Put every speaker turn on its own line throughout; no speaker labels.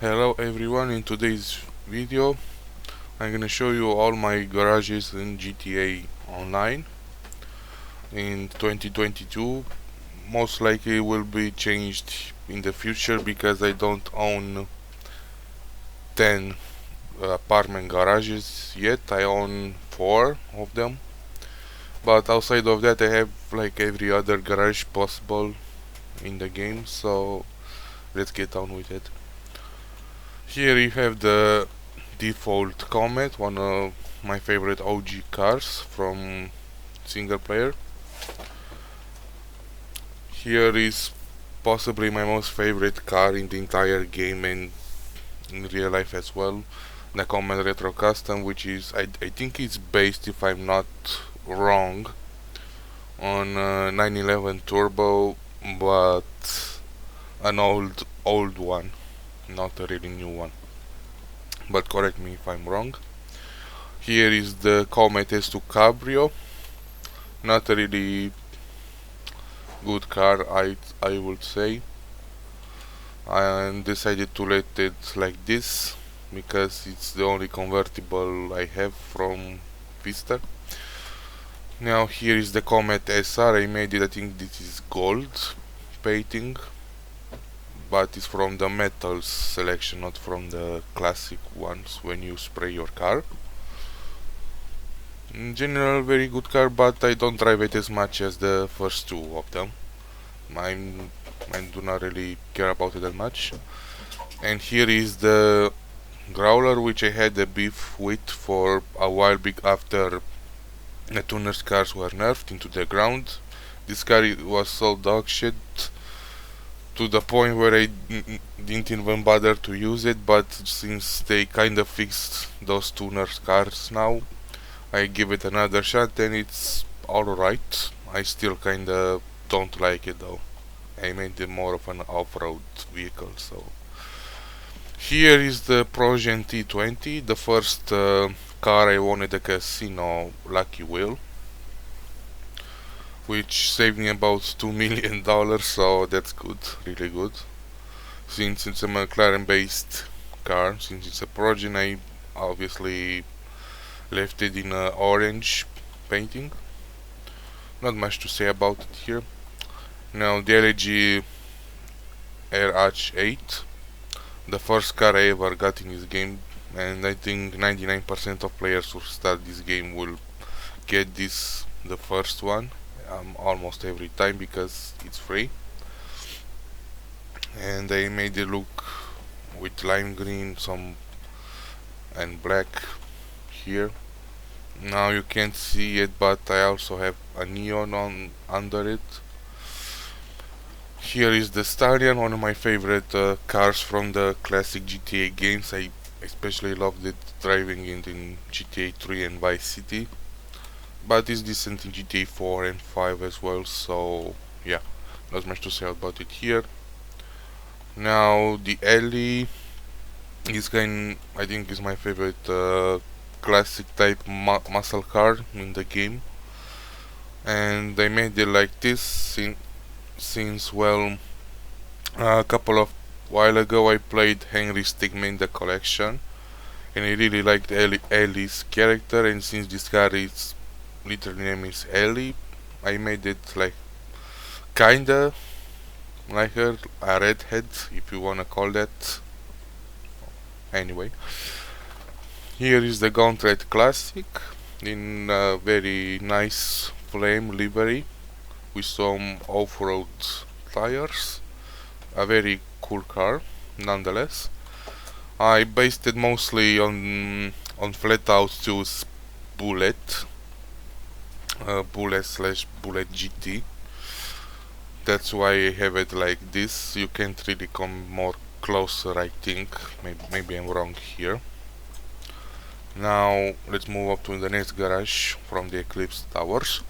Hello everyone, in today's video I'm gonna show you all my garages in GTA Online in 2022. Most likely will be changed in the future because I don't own 10 apartment garages yet. I own 4 of them, but outside of that I have like every other garage possible in the game, so let's get on with it. Here you have the default Comet, one of my favorite OG cars from single player. Here is possibly my most favorite car in the entire game and in real life as well, the Comet Retro Custom, which is I think it's based, if I'm not wrong, on 911 Turbo, but an old one, not a really new one. But correct me if I'm wrong. Here is the Comet S2 Cabrio, not a really good car, I would say. I decided to let it like this because it's the only convertible I have from Vista. Now here is the Comet SR. I made it, I think this is gold painting, but it's from the metals selection, not from the classic ones when you spray your car. In general, very good car, but I don't drive it as much as the first two of them. I do not really care about it that much. And here is the Growler, which I had a beef with for a while after the tuner's cars were nerfed into the ground. This car was so dog shit to the point where I didn't even bother to use it, but since they kinda fixed those tuner's cars now, I give it another shot and it's alright. I still kinda don't like it though. I made it more of an off-road vehicle, so. Here is the Progen T20, the first car I won at the casino Lucky Wheel, which saved me about $2 million, so that's good, really good. Since it's a McLaren based car, since it's a Progen, I obviously left it in orange painting. Not much to say about it here. Now the LG RH8, the first car I ever got in this game, and I think 99% of players who start this game will get this, the first one, almost every time because it's free. And I made it look with lime green, some and black here. Now you can't see it, but I also have a neon on under it. Here is the Stallion, one of my favorite cars from the classic GTA games. I especially loved it driving it in GTA 3 and Vice City, but it's decent in GTA 4 and 5 as well, so yeah, not much to say about it here. Now the Ellie, this guy I think is my favorite classic type muscle car in the game, and I made it like this since well, a couple of while ago I played Henry Stigman the collection, and I really liked Ellie's character, and since this car is literally name is Ellie, I made it like kinda like her, a redhead if you wanna call that. Anyway, here is the Gauntlet Classic in a very nice flame livery with some off-road tires. A very cool car nonetheless. I based it mostly on Flatout 2's Bullet, Bullet GT. That's why I have it like this. You can't really come more closer, I think. Maybe I'm wrong here. Now let's move up to the next garage from the Eclipse Towers.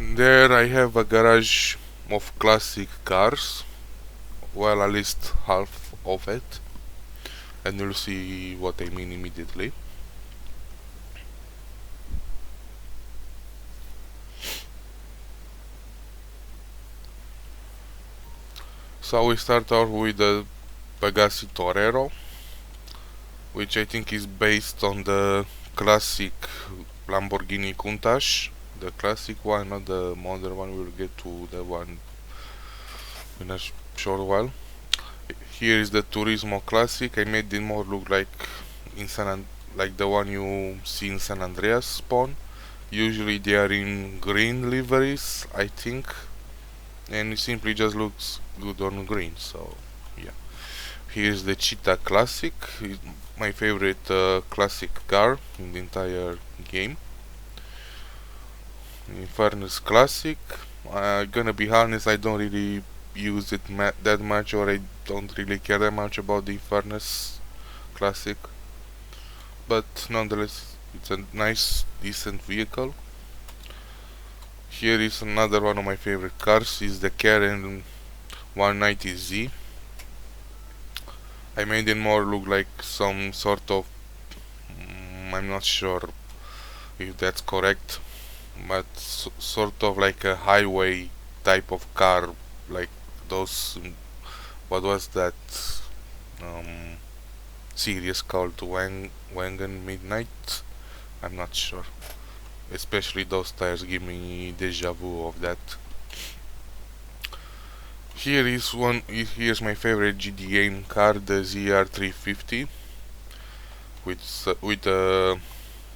There I have a garage of classic cars, well, at least half of it, and you'll see what I mean immediately. So we start off with the Pegassi Torero, which I think is based on the classic Lamborghini Countach, the classic one, not the modern one. We'll get to the one in a short while. Here is the Turismo Classic. I made it more look like like the one you see in San Andreas spawn. Usually they are in green liveries, I think, and it simply just looks good on green. So yeah. Here's the Cheetah Classic, it's my favorite classic car in the entire game. Infernus Classic, gonna be honest, I don't really use it that much, or I don't really care that much about the Infernus Classic, but nonetheless it's a nice, decent vehicle. Here is another one of my favorite cars, is the Karen 190Z. I made it more look like some sort of, I'm not sure if that's correct, but sort of like a highway type of car, like those, what was that series called, Wagon Midnight? I'm not sure. Especially those tires give me deja vu of that. Here's my favorite GDA car, the ZR350, with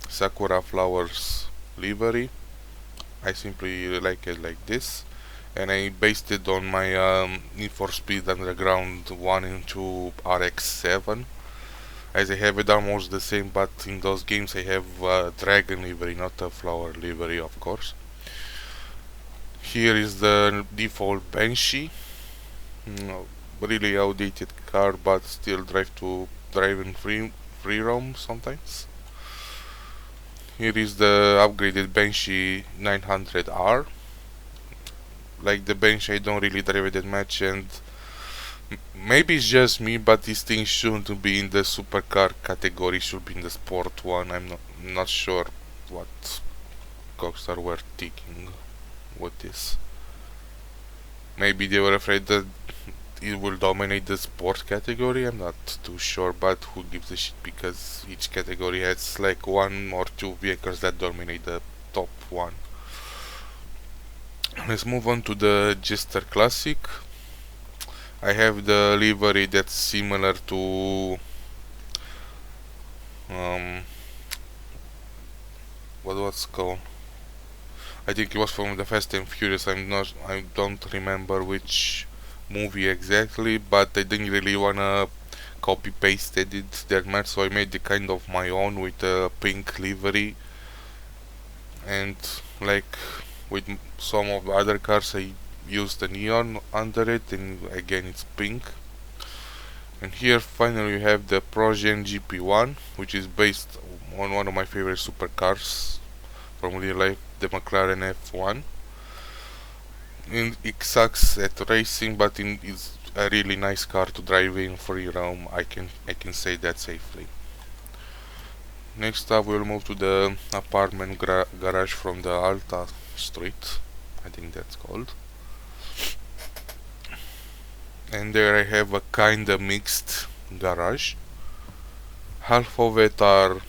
Sakura flowers livery. I simply like it like this, and I based it on my Need for Speed Underground 1 and 2 RX-7, as I have it almost the same, but in those games I have a dragon livery, not a flower livery, of course. Here is the default Banshee, really outdated car, but still drive in free roam sometimes. Here is the upgraded Banshee 900R. Like the Banshee, I don't really drive it that much, and maybe it's just me, but these things shouldn't be in the supercar category, should be in the sport one. I'm not sure what Rockstar were thinking with this. Maybe they were afraid that it will dominate the sport category, I'm not too sure, but who gives a shit, because each category has like one or two vehicles that dominate the top one. Let's move on to the Jester Classic. I have the livery that's similar to what was it called? I think it was from the Fast and Furious. I don't remember which movie exactly, but I didn't really wanna copy paste it that much, so I made it kind of my own with a pink livery, and like with some of the other cars I used the neon under it, and again it's pink. And here finally we have the Progen GP1, which is based on one of my favorite supercars from real life, the McLaren F1. And it sucks at racing, but it's a really nice car to drive in free roam. I can say that safely. Next up we'll move to the apartment garage from the Alta Street, I think that's called. And there I have a kinda mixed garage. Half of it are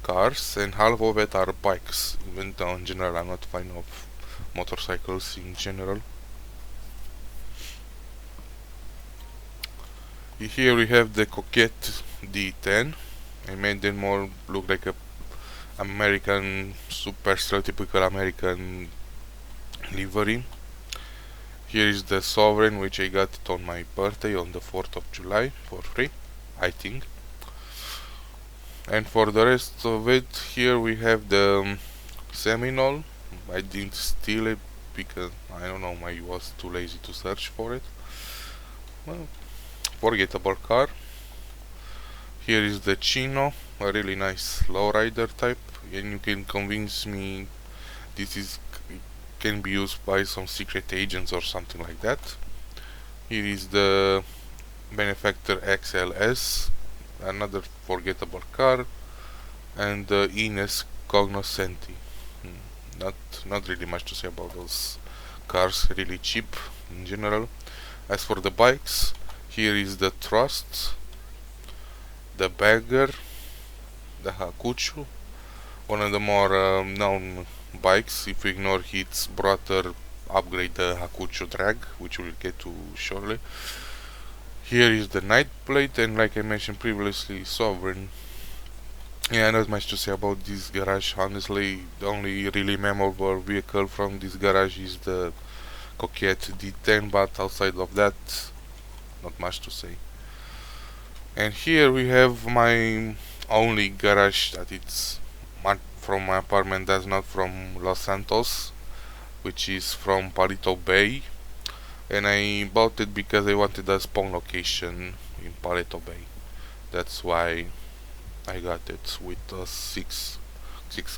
cars and half of it are bikes. Even though in general I'm not a fan of motorcycles in general. Here we have the Coquette D10. I made them more look like a American, super stereotypical American livery. Here is the Sovereign, which I got it on my birthday on the 4th of July for free, I think. And for the rest of it, here we have the Seminole. I didn't steal it because I don't know, I was too lazy to search for it. Well, forgettable car. Here is the Chino, a really nice lowrider type, and you can convince me this can be used by some secret agents or something like that. Here is the Benefactor XLS, another forgettable car, and the Ines Cognoscenti. Not really much to say about those cars, really cheap in general. As for the bikes, here is the Trust, the Bagger, the Hakuchu, one of the more known bikes. If we ignore its brother upgrade, the Hakuchu Drag, which we'll get to shortly. Here is the Night Plate, and like I mentioned previously, Sovereign. Yeah, not much to say about this garage. Honestly, the only really memorable vehicle from this garage is the Coquette D10, but outside of that, not much to say. And here we have my only garage that it's from my apartment, that's not from Los Santos, which is from Palito Bay. And I bought it because I wanted a spawn location in Palito Bay. That's why I got it with a six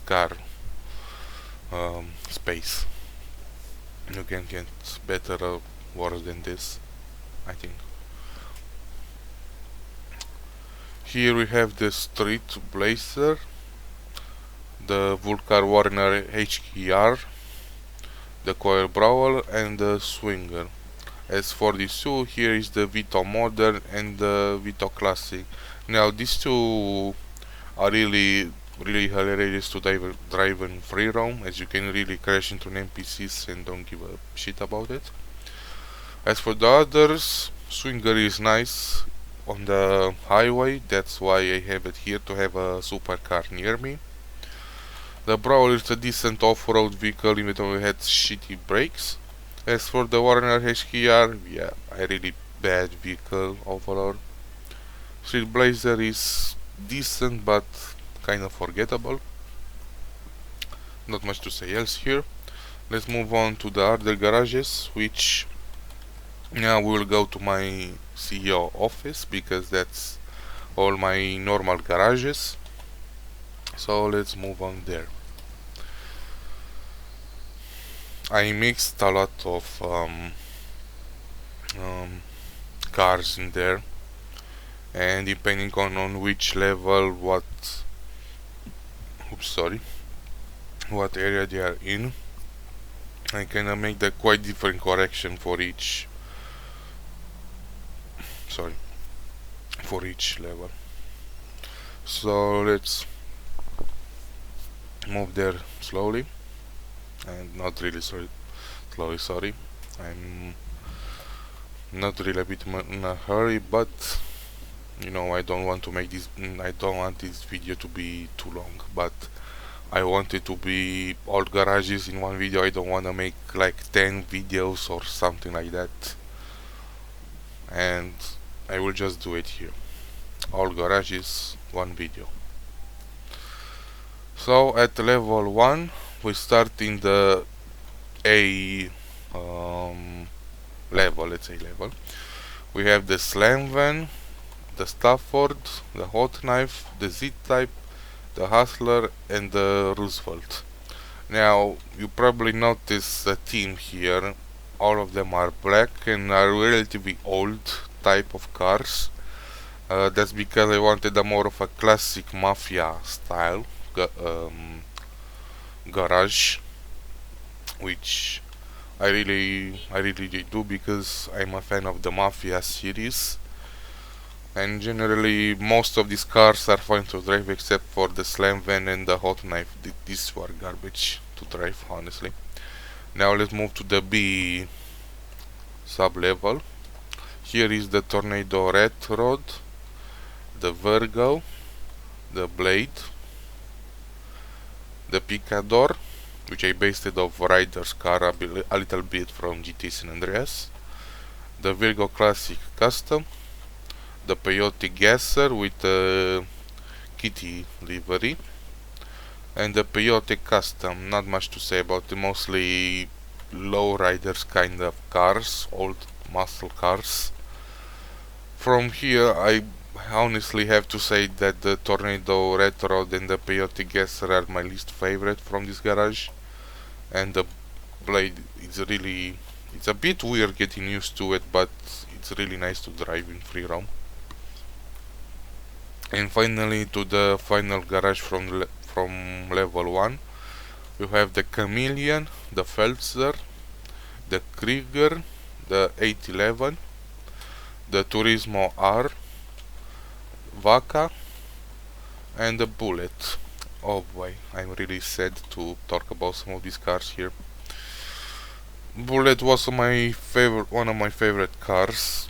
car space. You can get better or worse than this, I think. Here we have the Street Blazer, the Vulcar Warner HKR, the Coil Brawler, and the Swinger. As for these two, here is the Vito Modern and the Vito Classic. Now these two are really hilarious to drive in free roam, as you can really crash into an NPCs and don't give a shit about it. As for the others, Swinger is nice on the highway, that's why I have it here to have a supercar near me. The Brawler is a decent off-road vehicle even though it had shitty brakes. As for the Warner HKR, yeah, a really bad vehicle overall. Street Blazer is decent but kind of forgettable. Not much to say else here. Let's move on to the other garages, which now we will go to my CEO office because that's all my normal garages. So let's move on there. I mixed a lot of cars in there, and depending on which level, what area they are in, I can make the quite different correction for each level. So let's move there slowly, and not really slowly, sorry. I'm not really a bit in a hurry, but you know, I don't want this video to be too long, but I want it to be all garages in one video. I don't want to make like 10 videos or something like that, and I will just do it here. All garages, one video. So at level 1 we start in the A level, let's say level. We have the Slam Van, the Stafford, the Hot Knife, the Z-Type, the Hustler, and the Roosevelt. Now you probably notice a theme here. All of them are black and are relatively old type of cars. That's because I wanted a more of a classic mafia style garage, which I really do because I'm a fan of the Mafia series, and generally most of these cars are fine to drive except for the Slam Van and the Hot Knife. These were garbage to drive, honestly. Now let's move to the B sub-level. Here is the Tornado Red Rod, the Virgo, the Blade, the Picador, which I based it off Ryder's car a little bit from GT San Andreas, the Virgo Classic Custom, the Peyote Gasser with the Kitty livery, and the Peyote Custom. Not much to say about it, mostly low riders kind of cars, old muscle cars. From here I honestly have to say that the Tornado Red Rod and the Peyote Gasser are my least favorite from this garage, and the Blade it's a bit weird getting used to it, but it's really nice to drive in free roam. And finally to the final garage from level 1, you have the Chameleon, the Feltzer, the Krieger, the 811, the Turismo R, Vaca, and the Bullet. Oh boy, I'm really sad to talk about some of these cars here. Bullet was one of my favorite cars,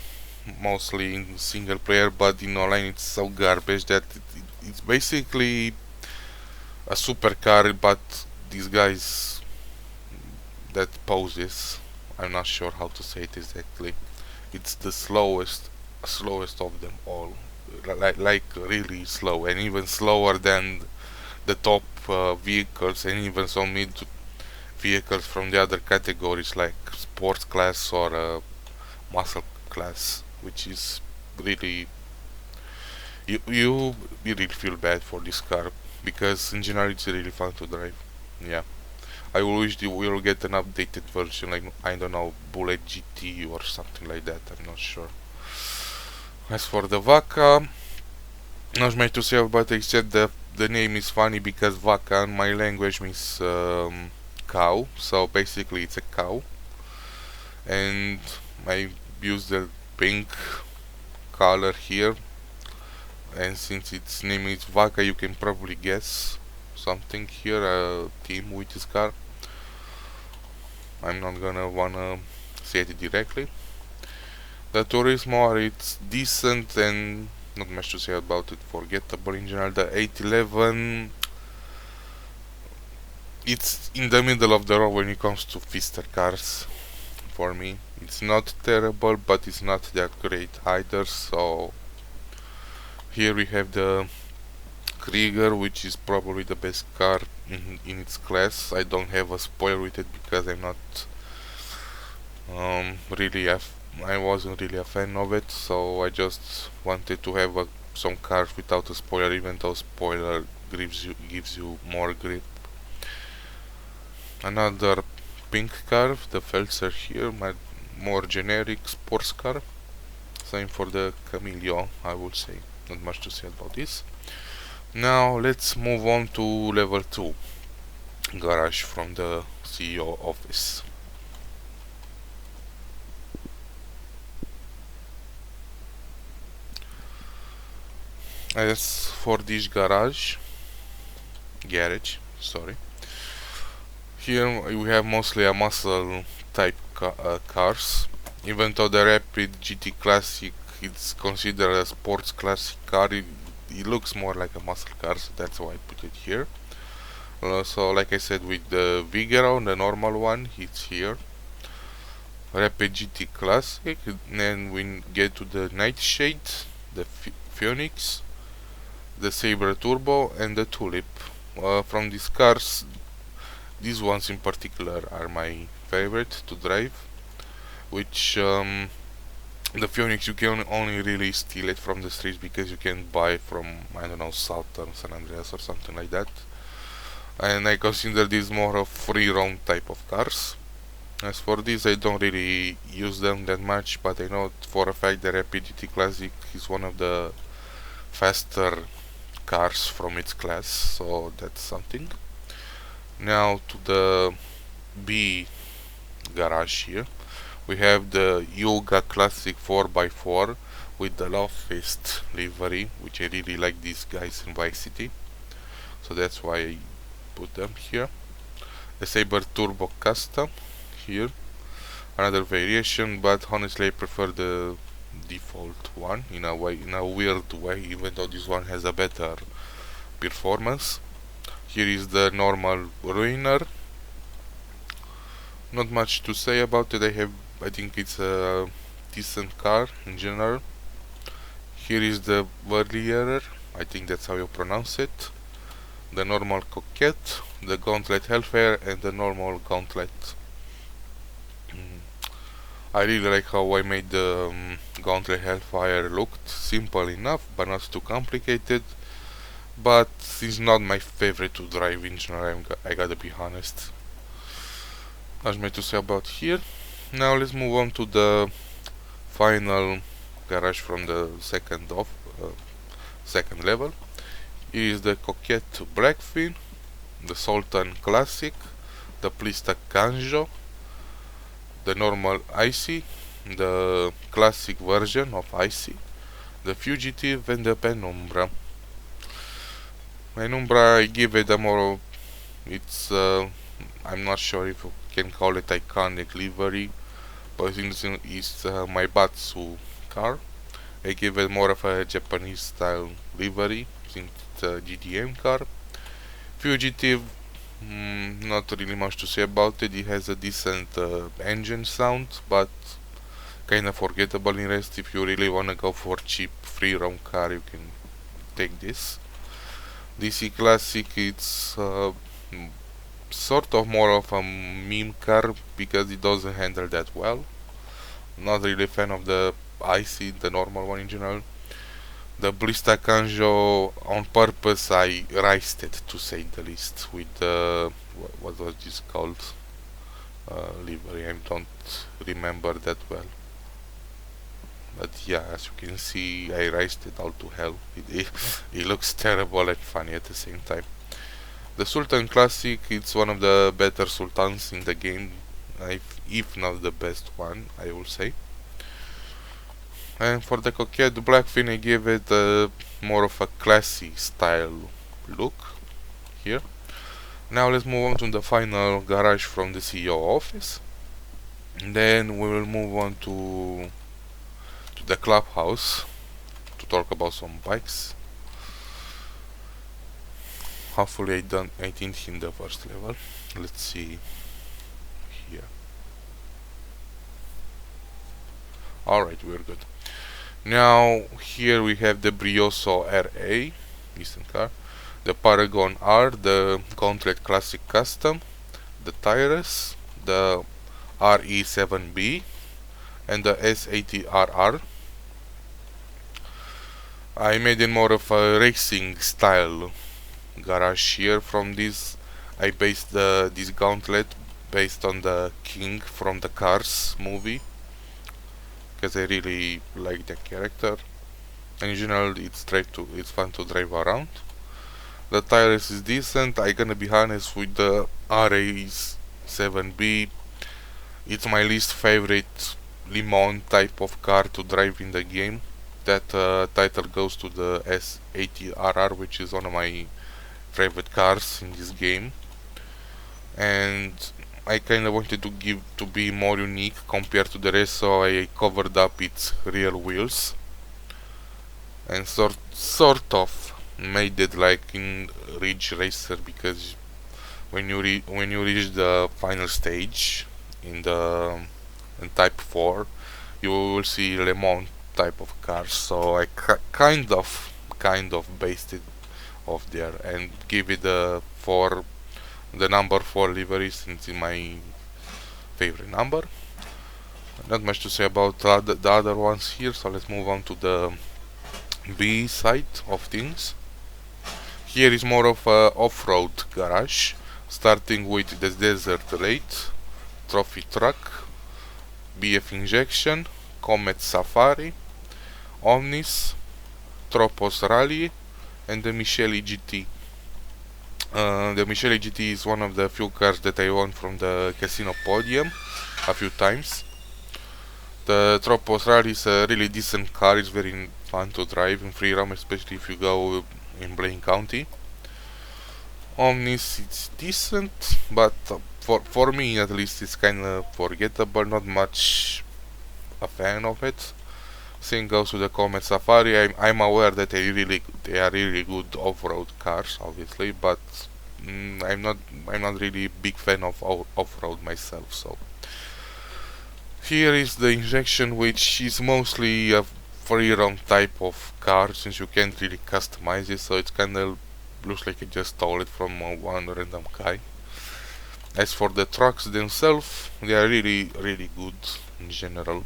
mostly in single player, but in online it's so garbage that it's basically a supercar, but these guys that poses, I'm not sure how to say it exactly. It's the slowest of them all, like really slow, and even slower than the top vehicles, and even some mid vehicles from the other categories like sports class or muscle class, which is really you really feel bad for this car because in general it's really fun to drive. Yeah, I wish we will get an updated version, like I don't know, Bullet GT or something like that. I'm not sure. As for the Vaca, not much to say about it except the name is funny because Vaca in my language means cow, so basically it's a cow, and I use the pink color here, and since its name is Vaca you can probably guess something here, a theme with this car. I'm not gonna wanna say it directly. The Turismo, it's decent and not much to say about it, forgettable in general. The 811, it's in the middle of the road when it comes to Fister cars for me. It's not terrible, but it's not that great either, so here we have the Krieger, which is probably the best car in its class. I don't have a spoiler with it because I'm not I wasn't really a fan of it, so I just wanted to have some cars without a spoiler, even though spoiler gives you more grip. Another pink car, the Felser here, my more generic sports car. Same for the Camillo, I would say. Not much to say about this. Now let's move on to level 2, garage from the CEO office. As for this garage, sorry, here we have mostly a muscle type cars, even though the Rapid GT Classic is considered a sports classic car. It looks more like a muscle car, so that's why I put it here. So like I said, with the Vigero, the normal one, it's here. Rapid GT Classic, then we get to the Nightshade, the Phoenix, the Sabre Turbo, and the Tulip. From these cars, these ones in particular are my favorite to drive, which the Phoenix you can only really steal it from the streets because you can buy from, I don't know, Southern San Andreas or something like that, and I consider these more of free roam type of cars. As for these, I don't really use them that much, but I know for a fact that Rapid GT Classic is one of the faster cars from its class, so that's something. Now to the B garage here, we have the Yoga Classic 4x4 with the Love Fist livery, which I really like these guys in Vice City, so that's why I put them here. The Sabre Turbo Custom here, another variation, but honestly I prefer the default one in a weird way, even though this one has a better performance. Here is the normal Ruiner. Not much to say about it. I think it's a decent car in general. Here is the Verlierer, I think that's how you pronounce it. The normal Coquette, the Gauntlet Hellfire, and the normal Gauntlet. I really like how I made the Gauntlet Hellfire looked simple enough, but not too complicated. But it's not my favorite to drive in general, I gotta be honest. Not much to say about here. Now let's move on to the final garage from the second level. It is the Coquette Blackfin, the Sultan Classic, the Plista Kanjo, the normal Issi, the classic version of Issi, the Fugitive and the Penumbra. Penumbra, I give it a more, it's, I'm not sure if you can call it iconic livery, but it's my Batsu car. I give it more of a Japanese style livery, since it's a GDM car. Fugitive, not really much to say about it. It has a decent engine sound, but kinda forgettable in rest. If you really wanna go for cheap free roam car, you can take this. DC Classic, it's sort of more of a meme car because it doesn't handle that well. Not really a fan of the Issi, the normal one in general. The Blista Kanjo, on purpose I raced it, to say the least, with the, what was this called, livery, I don't remember that well. But yeah, as you can see, I raced it all to hell. It looks terrible and funny at the same time. The Sultan Classic, it's one of the better Sultans in the game, if not the best one, I will say. And for the Coquette Blackfin, I give it more of a classy style look here. Now let's move on to the final garage from the CEO office. And then we will move on to the clubhouse to talk about some bikes. Hopefully I didn't hit the first level. Let's see here. Alright, we're good. Now here we have the Brioso RA, decent car, the Paragon R, the Gauntlet Classic Custom, the Tyrus, the RE7B, and the S80RR. I made it more of a racing style garage here. From this I based this Gauntlet based on the King from the Cars movie, because I really like that character, and in general it's fun to drive around. The tires is decent. I gonna be honest with the RA7B. It's my least favorite lmao type of car to drive in the game. That title goes to the S80RR, which is one of my favorite cars in this game, and I kinda wanted to be more unique compared to the rest, so I covered up its real wheels and sort of made it like in Ridge Racer, because when you reach the final stage in Type 4, you will see Le Mans type of cars. So I kind of based it off there and give it the number 4 livery, since it's my favorite number. Not much to say about the other ones here, so let's move on to the B side of things. Here is more of a off-road garage, starting with the Desert Raid, Trophy Truck, BF Injection, Comet Safari, Omnis, Tropos Rally, and the Michele GT. The Michele GT is one of the few cars that I won from the casino podium a few times. The Tropos Rally is a really decent car. It's very fun to drive in free roam, especially if you go in Blaine County. Omnis, it's decent, but for me at least it's kinda forgettable, not much a fan of it. Same goes with the Comet Safari. I'm aware that they are really good off-road cars, obviously, but I'm not really a big fan of off-road myself. So here is the Injection, which is mostly a free roam type of car, since you can't really customize it, so it's kinda looks like I just stole it from one random guy. As for the trucks themselves, they are really good in general.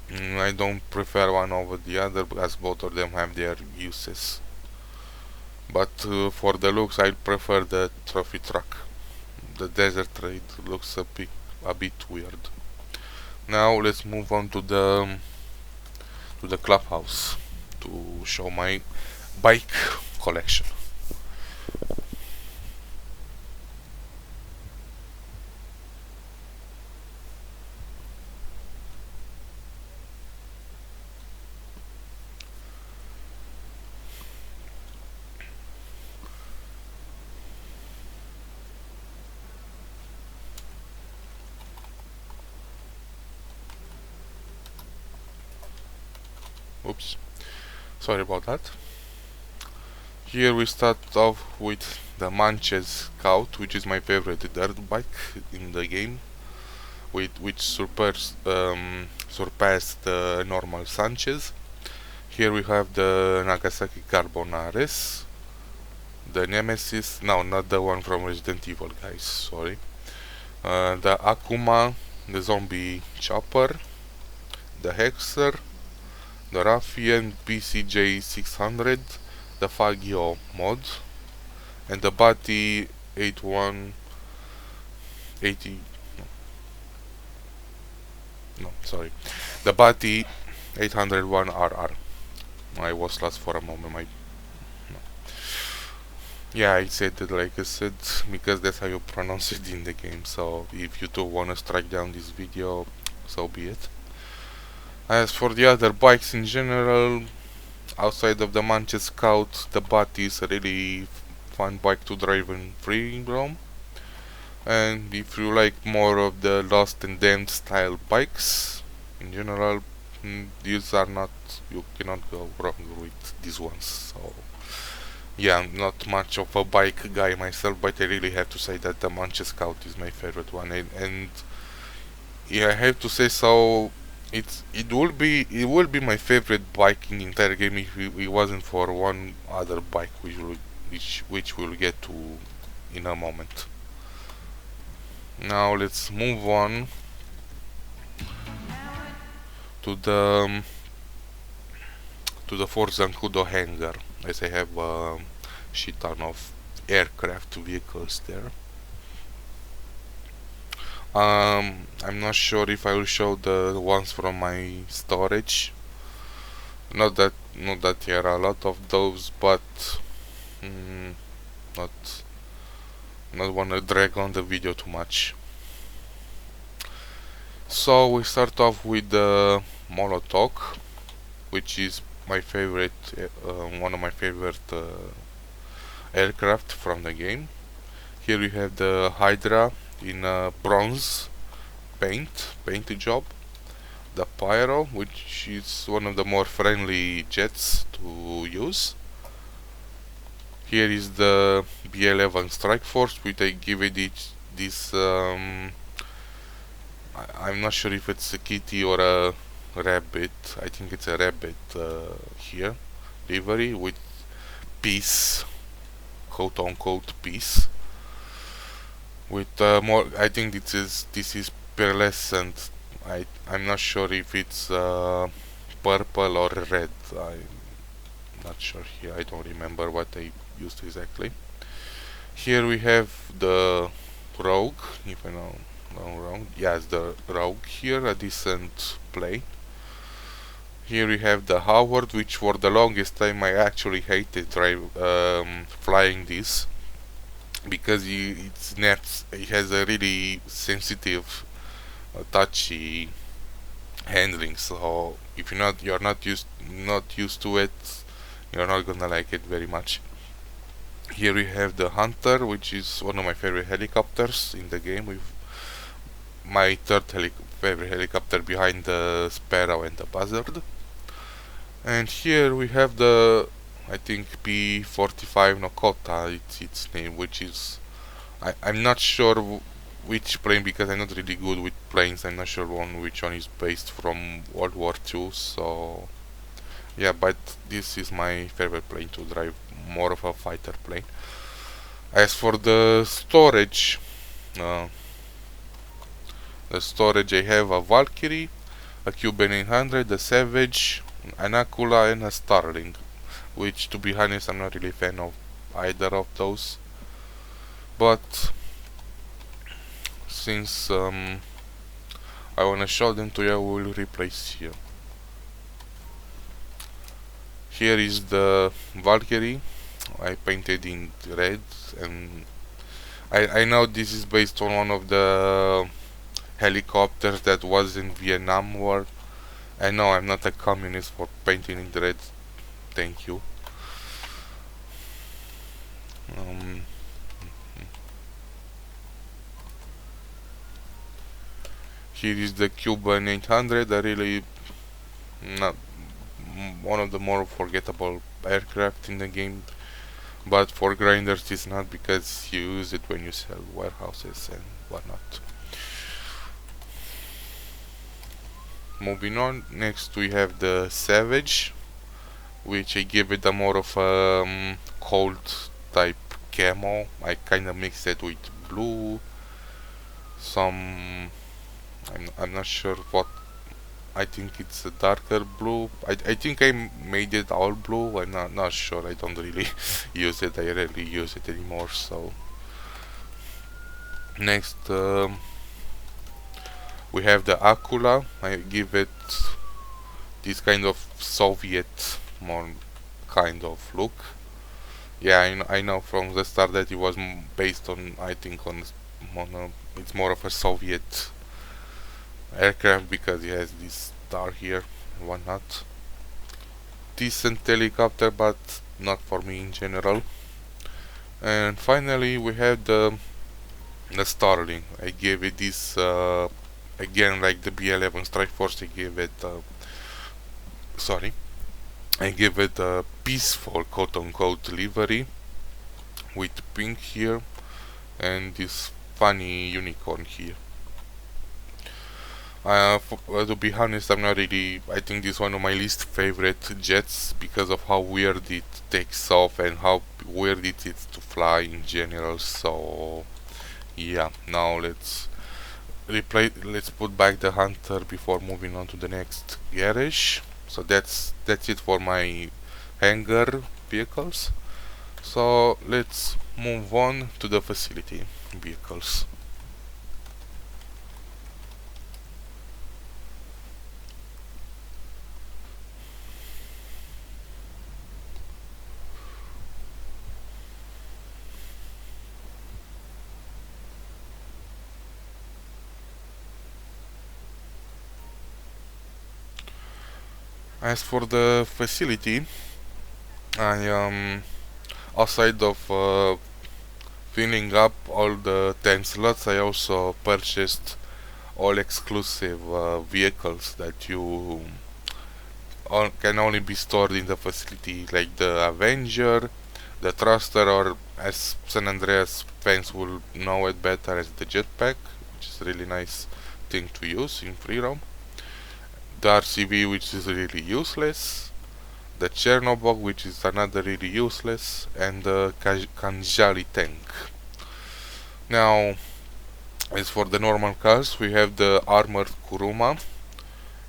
I don't prefer one over the other, as both of them have their uses. But for the looks, I prefer the trophy truck. The Desert Raid looks a bit weird. Now let's move on to the clubhouse to show my bike collection. Oops, sorry about that. Here we start off with the Manches Scout, which is my favorite dirt bike in the game, which surpassed the normal Sanchez. Here we have the Nagasaki Carbonares, the Nemesis, no, not the one from Resident Evil, guys, sorry. The Akuma, the Zombie Chopper, the Hexer, the Ruffian PCJ 600, the Fagio mod, and the Bati 8180. No, sorry, the Bati 801 RR. I was lost for a moment. No. Yeah, I said it like I said because that's how you pronounce it in the game. So if you two wanna strike down this video, so be it. As for the other bikes in general, outside of the Manches Scout, the Bati is a really fun bike to drive in free roam. And if you like more of the Lost and Damned style bikes, in general, these are not, you cannot go wrong with these ones. So yeah, I'm not much of a bike guy myself, but I really have to say that the Manches Scout is my favorite one, and yeah, I have to say so. It will be my favorite bike in the entire game if it wasn't for one other bike which we'll get to in a moment. Now let's move on to the Fort Zancudo hangar, as I have a shit ton of aircraft vehicles there. I'm not sure if I will show the ones from my storage. Not that there are a lot of those, but not wanna drag on the video too much. So we start off with the Molotov, which is my favorite, one of my favorite aircraft from the game. Here we have the Hydra in bronze paint job. The Pyro, which is one of the more friendly jets to use. Here is the B11 Strike Force, which I give it this I'm not sure if it's a kitty or a rabbit. I think it's a rabbit here livery with peace, quote unquote peace, with more. I think this is pearlescent. I'm not sure if it's purple or red. I'm not sure here. I don't remember what I used exactly. Here we have the Rogue, if I know wrong. Yes, the Rogue here, a decent plane. Here we have the Howard, which for the longest time I actually hated flying this, because it has a really sensitive, touchy handling. So if you're not used to it, you're not gonna like it very much. Here we have the Hunter, which is one of my favorite helicopters in the game, with my third favorite helicopter behind the Sparrow and the Buzzard. And here we have the, I think, P-45 Nokota, it's its name, which is, I'm not sure which plane, because I'm not really good with planes. I'm not sure which one is based from World War II, so yeah, but this is my favorite plane to drive, more of a fighter plane. As for the storage, I have a Valkyrie, a Cuban 800, a Savage, an Aquila, and a Starling, which, to be honest, I'm not really a fan of either of those, but since I wanna show them to you, I will replace here. Here is the Valkyrie. I painted in red, and I know this is based on one of the helicopters that was in Vietnam War. I know I'm not a communist for painting in red. Thank you. Here is the Cuban 800. I really not one of the more forgettable aircraft in the game, but for grinders it's not, because you use it when you sell warehouses and whatnot. Moving on, next we have the Savage, which I give it a more of a cold type camo. I kinda mixed it with blue, some, I'm not sure what, I think it's a darker blue. I think I made it all blue. I'm not sure. I don't really use it. I rarely use it anymore. So next we have the Acula. I give it this kind of Soviet more kind of look. Yeah, I know from the start that it was based on, I think it's more of a Soviet aircraft because it has this star here and whatnot. Decent helicopter, but not for me in general. And finally we have the Starling. I gave it this again, like the B11 Strike Force. I gave it a peaceful quote unquote livery with pink here and this funny unicorn here. To be honest, I'm not really. I think this is one of my least favorite jets because of how weird it takes off and how weird it is to fly in general. So yeah, now let's put back the Hunter before moving on to the next garage. So that's it for my hangar vehicles. So let's move on to the facility vehicles. As for the facility, I aside of filling up all the 10 slots, I also purchased all exclusive vehicles that you can only be stored in the facility, like the Avenger, the Thruster, or as San Andreas fans will know it better as the Jetpack, which is a really nice thing to use in free roam. The RCV, which is really useless, the Chernobog, which is another really useless, and the Kanjali tank. Now, as for the normal cars, we have the armored Kuruma,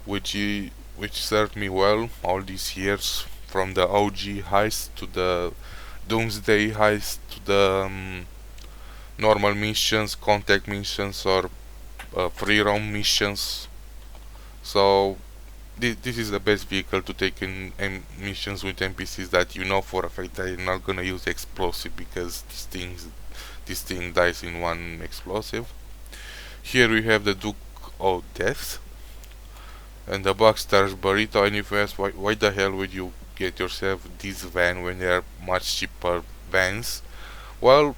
which served me well all these years, from the OG heist to the Doomsday heist to the normal missions, contact missions, or free roam missions. So this is the best vehicle to take in missions with NPCs that you know for a fact that you're not gonna use explosive, because this thing dies in one explosive. Here we have the Duke of Death and the Buckstar's Burrito. And if you ask why the hell would you get yourself this van when there are much cheaper vans? Well,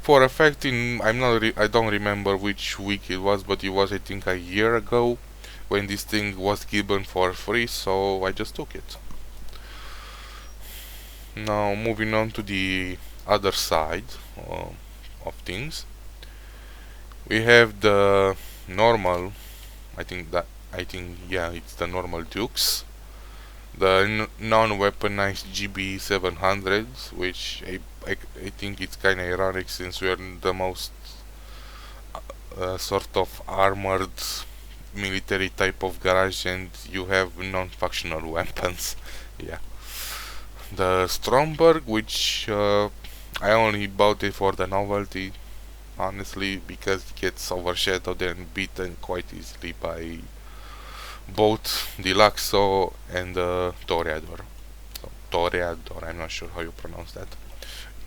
for a fact, I don't remember which week it was, but it was, I think, a year ago when this thing was given for free, so I just took it. Now moving on to the other side of things, we have the normal. Yeah, it's the normal Dukes, the non-weaponized GB700s, which I think it's kind of ironic since we are the most sort of armored military type of garage and you have non-functional weapons. Yeah. The Stromberg, which I only bought it for the novelty, honestly, because it gets overshadowed and beaten quite easily by both the Luxo and the Toreador. So, Toreador, I'm not sure how you pronounce that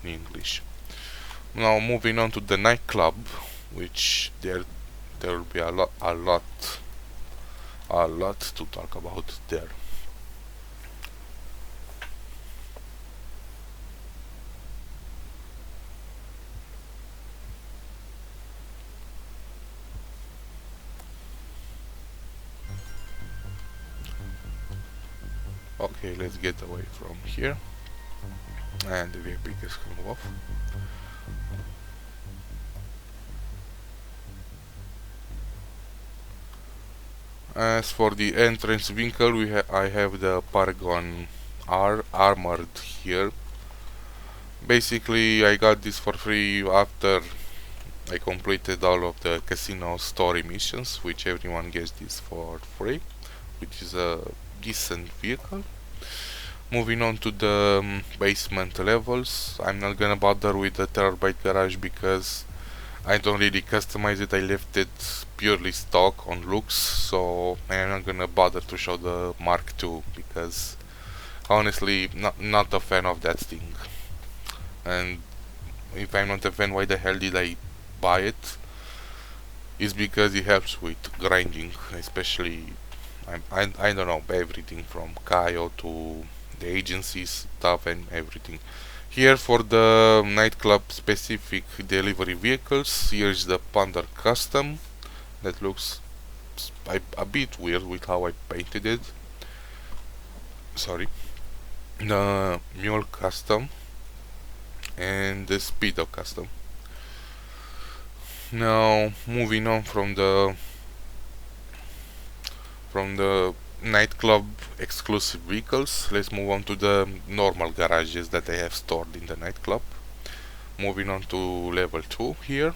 in English. Now moving on to the nightclub, which there will be a lot to talk about there. Okay, let's get away from here, and the vehicles can move off. As for the entrance vehicle, I have the Paragon R armored here. Basically, I got this for free after I completed all of the casino story missions, which everyone gets this for free, which is a decent vehicle. Moving on to the basement levels, I'm not gonna bother with the terabyte garage because I don't really customize it. I left it purely stock on looks, so I'm not gonna bother to show the Mark II because honestly, not a fan of that thing. And if I'm not a fan, why the hell did I buy it? Is because it helps with grinding, especially I don't know, everything from Kaio to the agency stuff and everything. Here for the nightclub specific delivery vehicles, here's the Panda Custom that looks a bit weird with how I painted it. Sorry. The Mule Custom and the Speedo Custom. Now moving on from the nightclub exclusive vehicles, let's move on to the normal garages that I have stored in the nightclub. Moving on to level 2 here.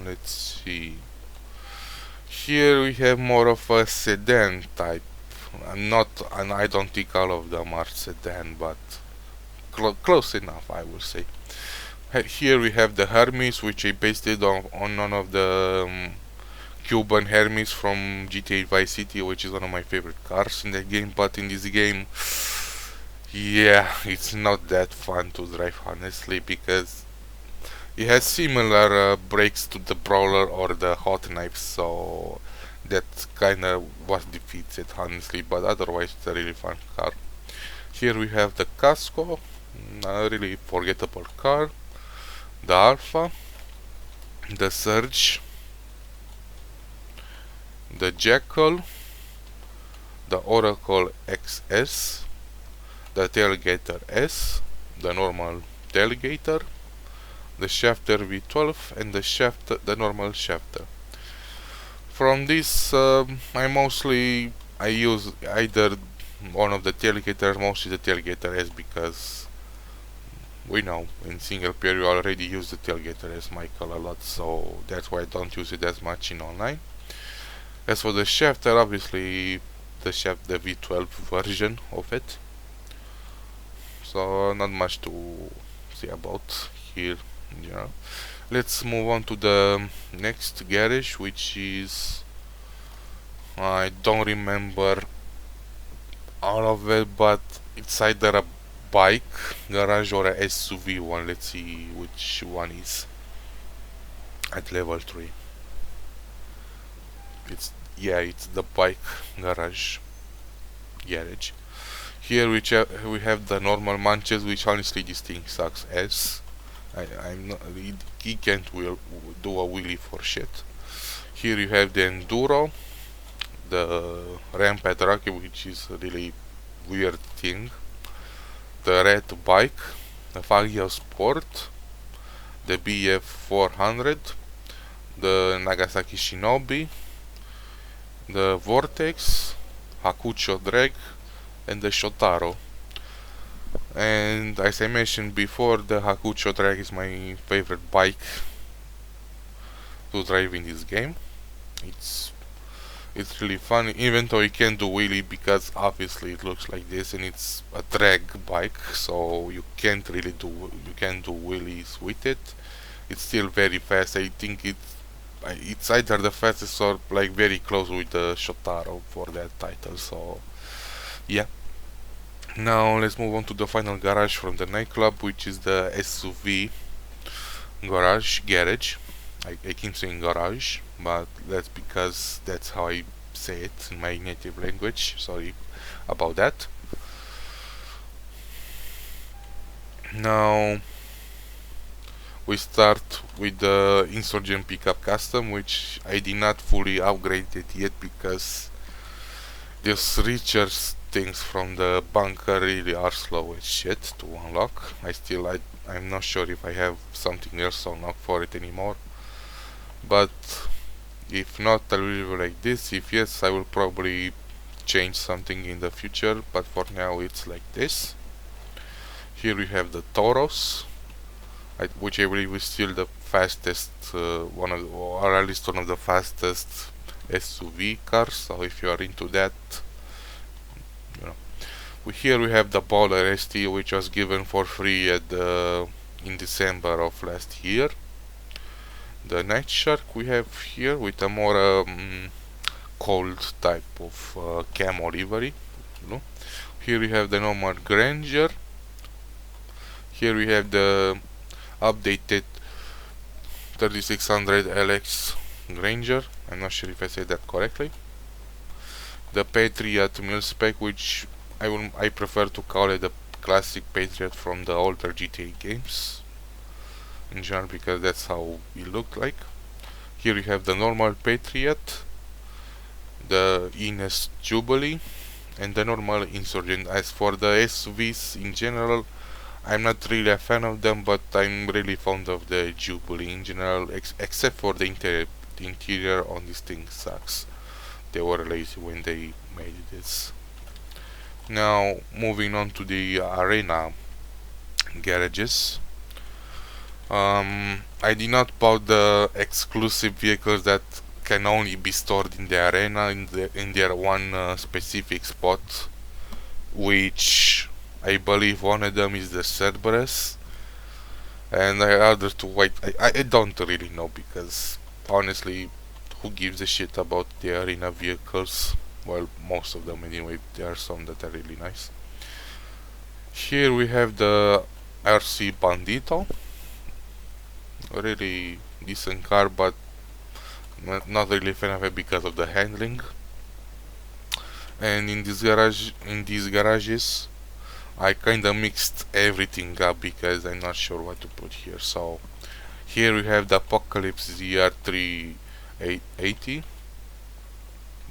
Let's see. Here we have more of a sedan type. And I don't think all of them are sedan, but close enough, I will say. Here we have the Hermes, which I based it on one of the Cuban Hermes from GTA Vice City, which is one of my favorite cars in that game. But in this game, yeah, it's not that fun to drive, honestly, because it has similar brakes to the Brawler or the Hot Knife, so that kind of what defeats it, honestly. But otherwise, it's a really fun car. Here we have the Casco, a really forgettable car, the Alpha, the Surge, the Jackal, the Oracle XS, the Tailgater S, the normal Tailgater, the Shafter V12, and the normal Shafter. From this, I use either one of the Tailgaters, mostly the Tailgater S, because we know in single player you already use the Tailgater S Michael a lot, so that's why I don't use it as much in online. As for the Shafter, obviously the V12 version of it, so not much to say about here in general. Let's move on to the next garage, which is, I don't remember all of it, but it's either a bike garage or a SUV one. Let's see which one is at level 3. It's the bike garage. Here we have the normal manches, which honestly this thing sucks ass. I'm not. He can't do a wheelie for shit. Here you have the enduro, the rampant rocket, which is a really weird thing. The red bike, the Fagaloa Sport, the BF 400, the Nagasaki Shinobi, the Vortex, Hakucho Drag, and the Shotaro. And as I mentioned before, the Hakucho Drag is my favorite bike to drive in this game. It's really fun, even though you can't do wheelie because obviously it looks like this and it's a drag bike, so you can't do wheelies with it. It's still very fast. I think it's either the fastest or like very close with the Shotaro for that title. So yeah. Now let's move on to the final garage from the nightclub, which is the SUV garage. I keep saying garage, but that's because that's how I say it in my native language. Sorry about that. Now we start with the Insurgent Pickup Custom, which I did not fully upgrade it yet because this things from the bunker really are slow as shit to unlock. I'm not sure if I have something else to unlock for it anymore. But if not, I'll leave it like this. If yes, I will probably change something in the future, but for now it's like this. Here we have the Toros, which I believe is still the fastest or at least one of the fastest SUV cars. So if you are into that, you know. Here we have the Bowler ST, which was given for free in December of last year. The Night Shark we have here with a more cold type of camo livery. You know. Here we have the normal Granger. Here we have the updated 3600 LX Granger. I'm not sure if I said that correctly. The Patriot mil spec, which I prefer to call it the classic Patriot from the older GTA games in general, because that's how it looked like. Here we have the normal Patriot, the Ines Jubilee, and the normal Insurgent. As for the SUVs in general, I'm not really a fan of them, but I'm really fond of the Jubilee in general, except for the interior. The interior on this thing sucks. They were lazy when they made this. Now, moving on to the arena garages. I did not buy the exclusive vehicles that can only be stored in the arena in their one specific spot, which I believe one of them is the Cerberus, and the other two I don't really know, because honestly, who gives a shit about the arena vehicles? Well, most of them anyway. There are some that are really nice. Here we have the RC Bandito, a really decent car, but not really a fan of it because of the handling. And in these garages, I kinda mixed everything up because I'm not sure what to put here. So here we have the Apocalypse ZR380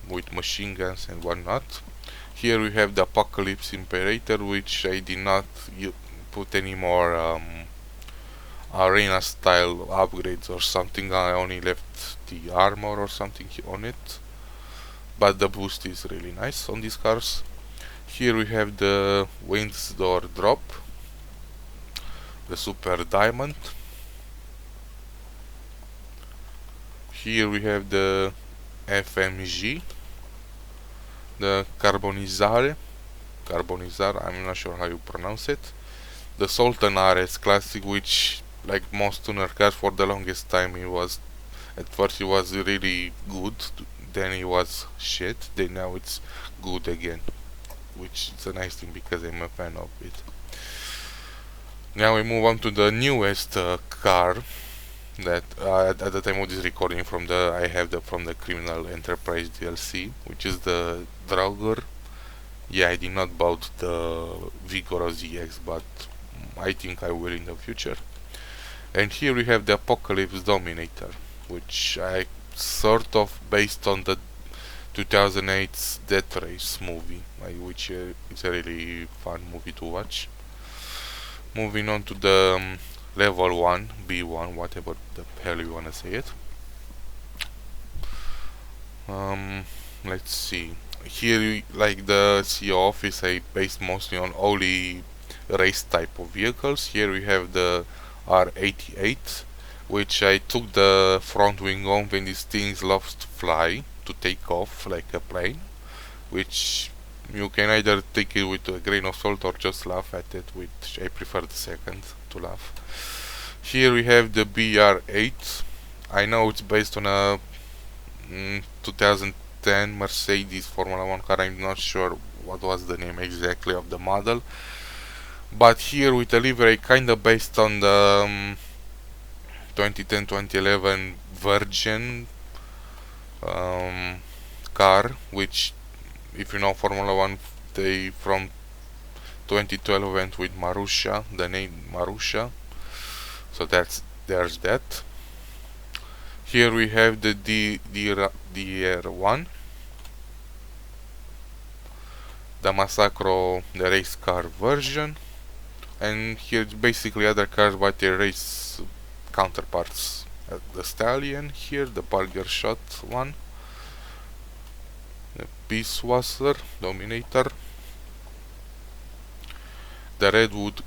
with machine guns and whatnot. Here we have the Apocalypse Imperator, which I did not put any more arena style upgrades or something. I only left the armor or something on it, but the boost is really nice on these cars. Here we have the Windsor Drop, the Super Diamond. Here we have the FMG, the Carbonizar, I'm not sure how you pronounce it. The Sultan RS Classic, which, like most tuner cars, for the longest time at first it was really good, then it was shit, then now it's good again, which is a nice thing because I'm a fan of it. Now we move on to the newest car that at the time of this recording I have from the Criminal Enterprise DLC, which is the Draugr. Yeah, I did not buy the Vigoro ZX, but I think I will in the future. And here we have the Apocalypse Dominator, which I sort of based on the 2008's Death Race movie, which is a really fun movie to watch. Moving on to the level 1, B1, whatever the hell you wanna say it. Let's see. Here, like the CEO office, I based mostly on only race type of vehicles. Here we have the R88, which I took the front wing off, and these things loves to fly, to take off like a plane, which you can either take it with a grain of salt or just laugh at it, which I prefer the second, to laugh. Here we have the BR8. I know it's based on a 2010 Mercedes Formula 1 car. I'm not sure what was the name exactly of the model, but here with the livery kinda based on the 2010-2011 Virgin car, which, if you know Formula 1, they from 2012 went with Marussia, the name Marussia, so there's that. Here we have the DR1, the Massacro, the race car version, and here basically other cars but their race counterparts. The Stallion here, the Burger Shot one, the Peace Wasser, Dominator, the Redwood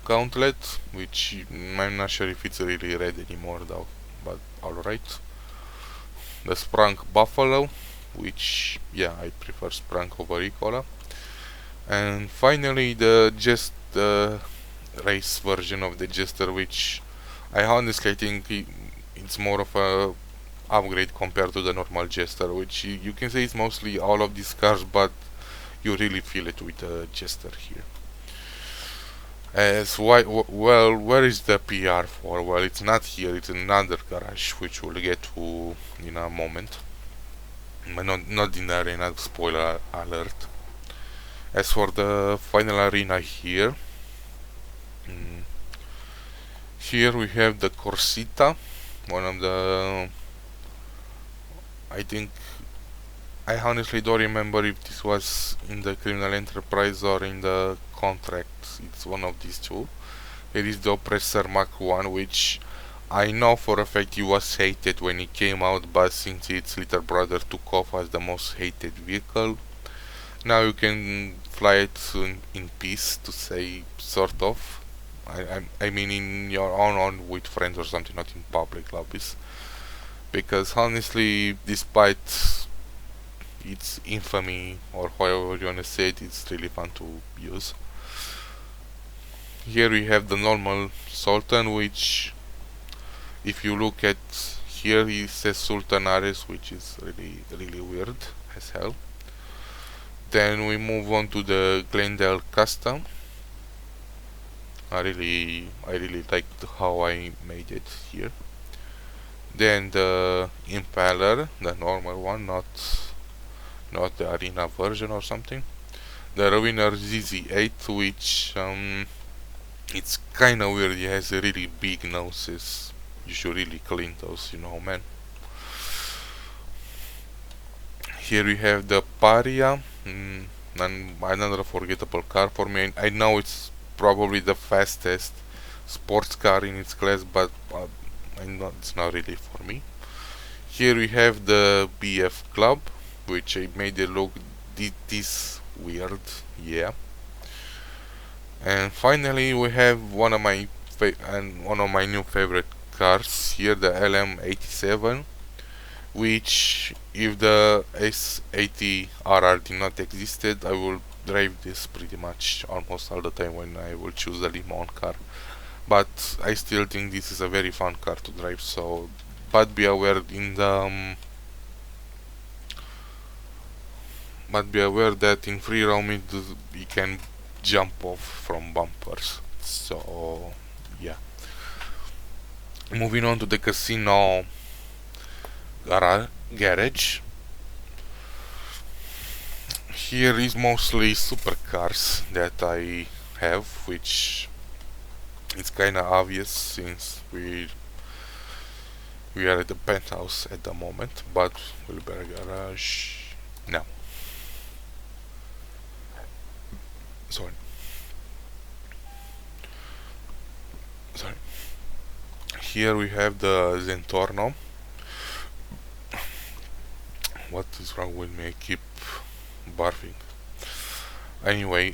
Gauntlet, which I'm not sure if it's really red anymore though, but alright. The Sprunk Buffalo, which, yeah, I prefer Sprunk over Ricola. And finally the race version of the Jester, which I honestly think it's more of a upgrade compared to the normal Jester, which you can say is mostly all of these cars, but you really feel it with the Jester here. Well, where is the PR for? Well, it's not here, it's in another garage, which we'll get to in a moment. But not in the arena, spoiler alert. As for the final arena here, here we have the Corsita, one of the... I honestly don't remember if this was in the Criminal Enterprise or in the contract. It's one of these two. It is the Oppressor Mach 1, which I know for a fact it was hated when it came out, but since its little brother took off as the most hated vehicle, now you can fly it in peace, to say, sort of. I mean in your own with friends or something, not in public lobbies. Because honestly, despite its infamy, or however you wanna say it, it's really fun to use. Here we have the normal Sultan, which, if you look at here, it says Sultan Ares, which is really weird as hell. Then we move on to the Glendale Custom. I really liked how I made it here. Then the Impaler, the normal one, not the arena version or something. The Ruiner ZZ8, which it's kinda weird, it has really big noses. You should really clean those, you know, man. Here we have the Paria, and another forgettable car for me. I know it's probably the fastest sports car in its class, but it's not really for me. Here we have the BF Club, which I made it look this weird, yeah. And finally we have one of my new favorite cars here, the LM87, which, if the S80RR did not existed, I will drive this pretty much almost all the time when I will choose the lmao car. But I still think this is a very fun car to drive, so, but be aware that in free roam you can jump off from bumpers. So yeah. Moving on to the casino garage. Here is mostly supercars that I have, which it's kinda obvious since we are at the penthouse at the moment, but we'll be a garage now. Sorry. Here we have the Zentorno. What is wrong with me? I keep barfing. Anyway,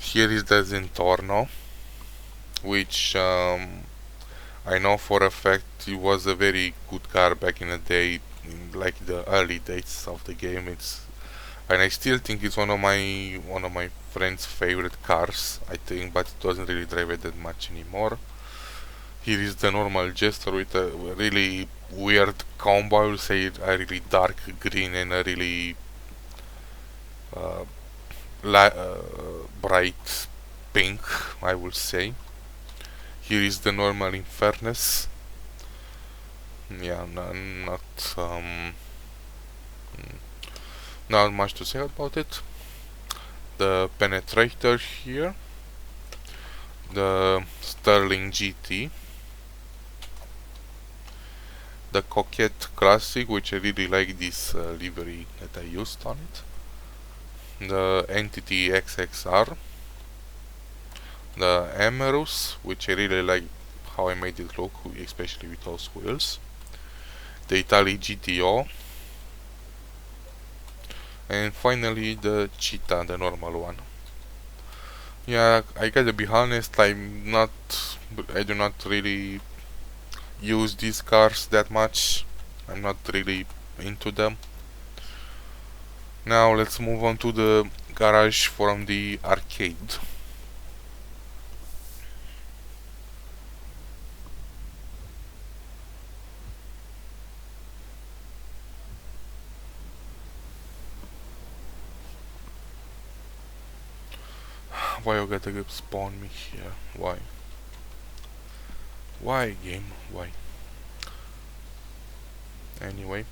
here is the Zentorno, which I know for a fact it was a very good car back in the day, in like the early days of the game. And I still think it's one of my friend's favorite cars, I think, but it doesn't really drive it that much anymore. Here is the normal Jester with a really weird combo. I will say a really dark green and a really bright pink, I will say. Here is the normal Infernus. Yeah, not much to say about it. The Penetrator here. The Sterling GT. The Coquette Classic, which I really like this livery that I used on it. the Entity XXR, the Emerus, which I really like how I made it look, especially with those wheels, the Italy GTO, and finally the Cheetah, the normal one. Yeah, I gotta be honest, I do not really use these cars that much. I'm not really into them. Now let's move on to the garage from the arcade. Why you gotta spawn me here? Why? Why, game? Why? Anyway,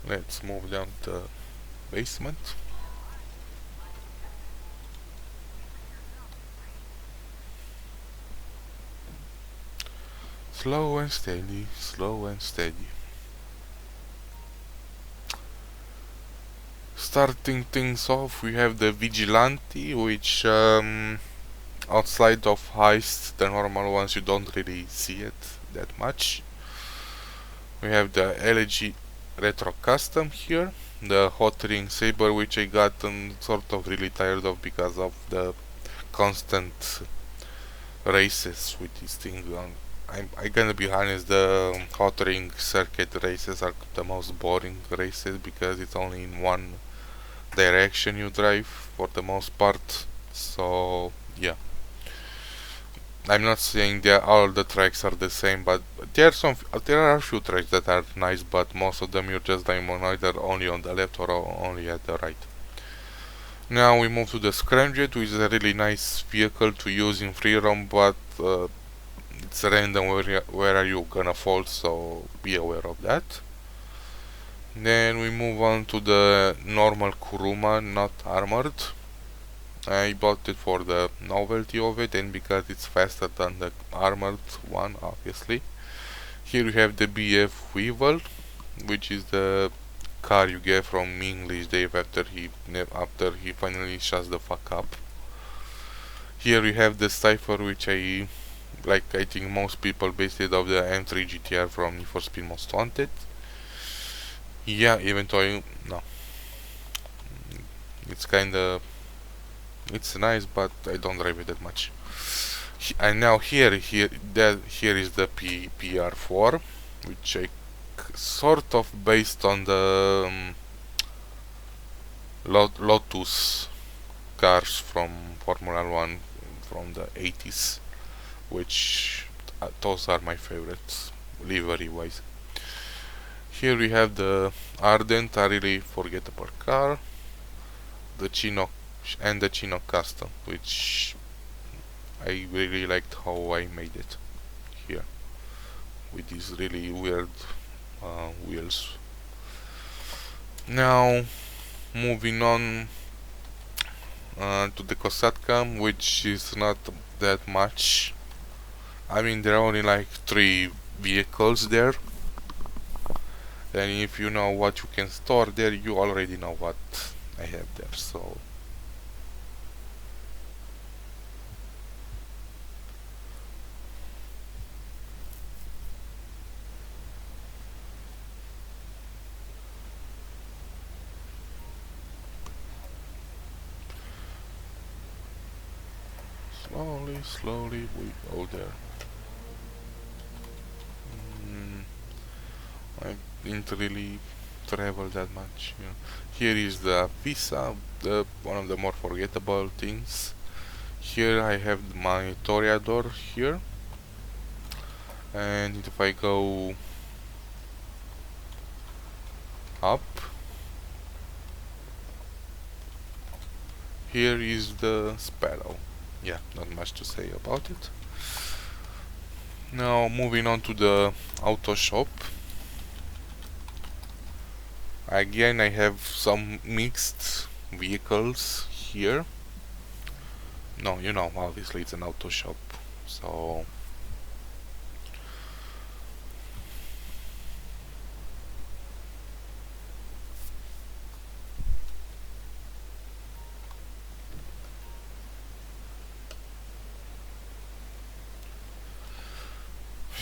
let's move down to the basement. Slow and steady, slow and steady. Starting things off, we have the Vigilante, which outside of heists, the normal ones, you don't really see it that much. We have the LG Retro Custom here, the Hot Ring Saber, which I gotten sort of really tired of because of the constant races with this thing. I gonna be honest, the Hot Ring circuit races are the most boring races because it's only in one direction you drive for the most part. So yeah, I'm not saying that all the tracks are the same, but there are a few tracks that are nice, but most of them you're just driving on either only on the left or only at the right. Now we move to the Scramjet, which is a really nice vehicle to use in free roam, but it's random where are you gonna fall, so be aware of that. Then we move on to the normal Kuruma, not armored. I bought it for the novelty of it and because it's faster than the armored one, obviously. Here we have the BF Weevil, which is the car you get from English Dave after he finally shuts the fuck up. Here we have the Cypher, which I like. I think most people based it off the M3 GTR from Need for Speed Most Wanted. Yeah, even though no, it's kinda nice, but I don't drive it that much. And now here is the PR4, which I sort of based on the Lotus cars from Formula 1 from the 80s, which those are my favorites livery wise. Here we have the Ardent, a really forgettable car, the Chino and the Chino Custom, which I really liked how I made it here with these really weird wheels. Now moving on to the Kosatka, which is not that much. I mean, there are only like 3 vehicles there, and if you know what you can store there, you already know what I have there. So slowly we go there. I didn't really travel that much. You know. Here is the Visa, one of the more forgettable things. Here I have my Toreador here, and if I go up, here is the Sparrow. Yeah, not much to say about it. Now moving on to the auto shop. Again, I have some mixed vehicles here. No, you know, obviously it's an auto shop, so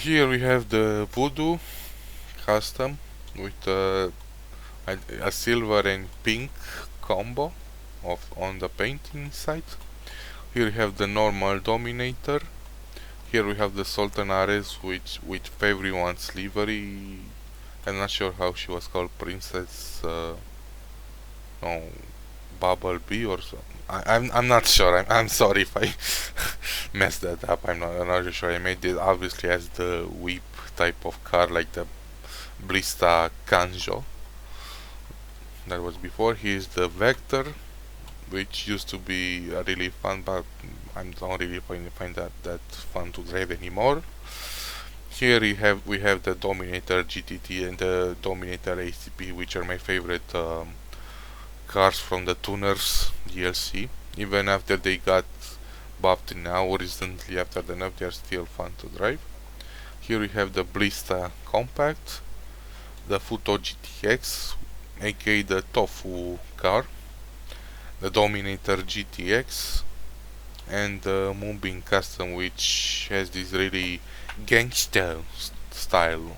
Here we have the Voodoo custom with a silver and pink combo on the painting side. Here we have the normal Dominator. Here we have the Sultan Ares with everyone's livery. I'm not sure how she was called, Princess no, Bumblebee or so. I'm not sure. I'm sorry if I messed that up. I'm not really sure. I made it obviously as the whip type of car, like the Blista Kanjo. That was before. Here's the Vector, which used to be really fun, but I don't really find that fun to drive anymore. Here we have the Dominator GTT and the Dominator ACP, which are my favorite cars from the Tuners DLC. Even after they got buffed now, recently after the nerf, they are still fun to drive. Here we have the Blista Compact, the Futo GTX, aka the Tofu car, the Dominator GTX, and the Moonbeam Custom, which has this really gangster style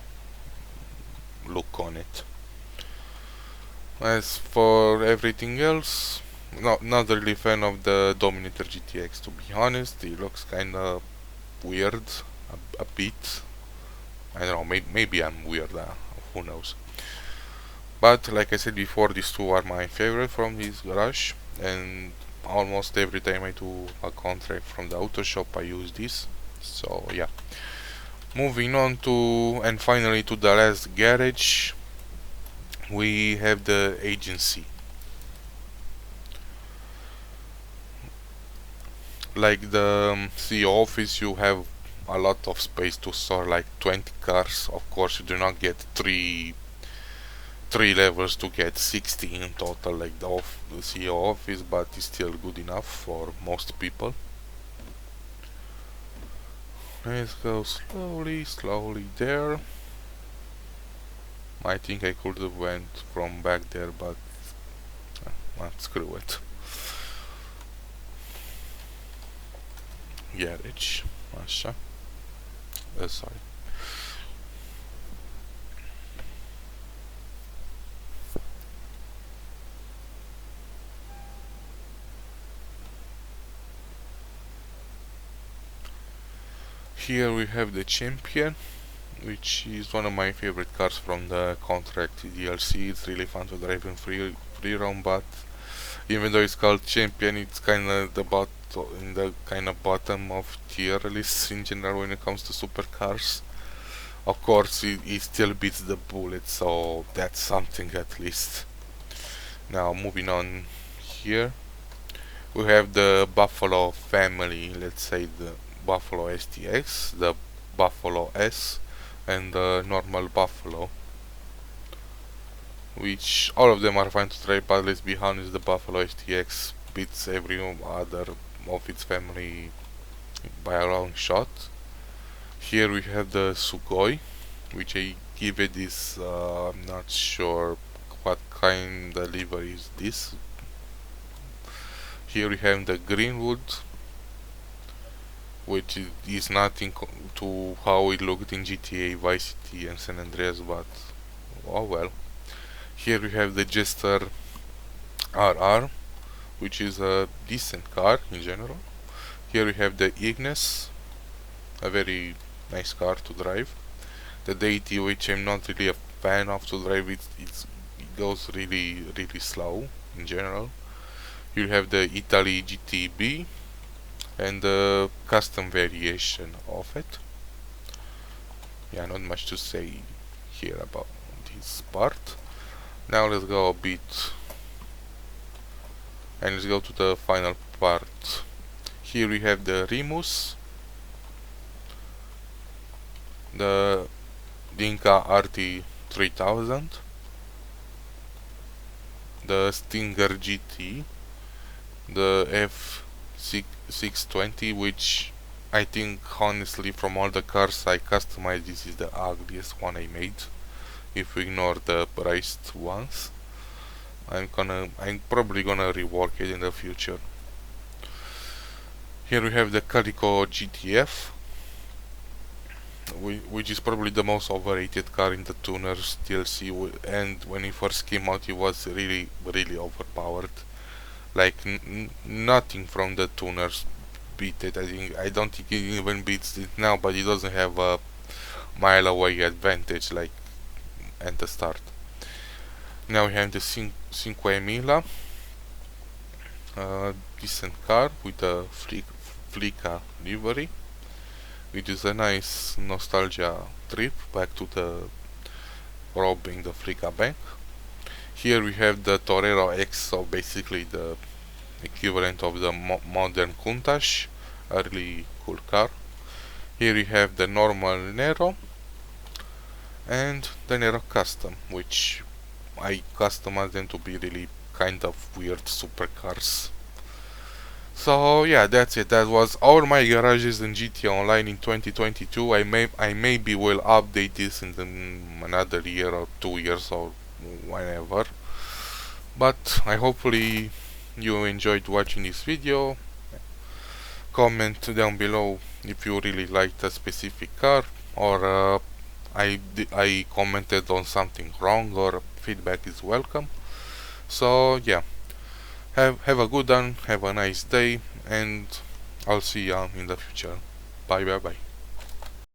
look on it. As for everything else, not really fan of the Dominator GTX, to be honest. It looks kinda weird, a bit. I don't know, maybe I'm weird, who knows. But like I said before, these two are my favorite from this garage, and almost every time I do a contract from the auto shop I use this. So yeah. Moving on to, and finally to the last garage, we have the agency. Like the CEO office, you have a lot of space to store, like 20 cars. Of course, you do not get three levels to get 60 in total, like the CEO office, but it's still good enough for most people. Let's go slowly there. I think I could have went from back there, but screw it. Garage, așa. Sorry. Here we have the Champion, which is one of my favorite cars from the Contract DLC. It's really fun to drive in free roam, but even though it's called Champion, it's kind of in the kind of bottom of tier lists in general when it comes to supercars. Of course, it still beats the Bullet, so that's something at least. Now moving on here, we have the Buffalo family. Let's say the Buffalo STX, the Buffalo S, and the normal Buffalo, which all of them are fine to drive, but let's be honest, the Buffalo STX beats every other of its family by a long shot. Here we have the Sugoi, which I give it this, I'm not sure what kind of livery is this. Here we have the Greenwood, which is nothing to how it looked in GTA Vice City and San Andreas, but oh well. Here we have the Jester RR, which is a decent car in general. Here we have the Ignis, a very nice car to drive. The Deity, which I'm not really a fan of to drive, it goes really slow in general. Here you have the Italy GTB and the custom variation of it. Yeah, not much to say here about this part. Now let's go a bit and let's go to the final part. Here we have the Remus, the Dinka RT3000, the Stinger GT, the F620, which I think honestly from all the cars I customized, this is the ugliest one I made. If we ignore the priced ones, I'm probably gonna rework it in the future. Here we have the Calico GTF, which is probably the most overrated car in the tuners DLC. And when it first came out, it was really overpowered. Like nothing from the tuners beat it. I don't think it even beats it now, but it doesn't have a mile away advantage like at the start. Now we have the Cinque Mila, decent car with a Flica livery, which is a nice nostalgia trip back to the robbing the Flica bank. Here we have the Torero X, so basically the equivalent of the modern Countach, a really cool car. Here we have the normal Nero and the Nero Custom, which I customized them to be really kind of weird supercars. So yeah, that's it. That was all my garages in GTA Online in 2022. I maybe will update this in another year or 2 years or whenever. But I hopefully you enjoyed watching this video. Comment down below if you really liked a specific car, or I commented on something wrong, or feedback is welcome. So yeah, have a good one, have a nice day, and I'll see you in the future. Bye bye bye.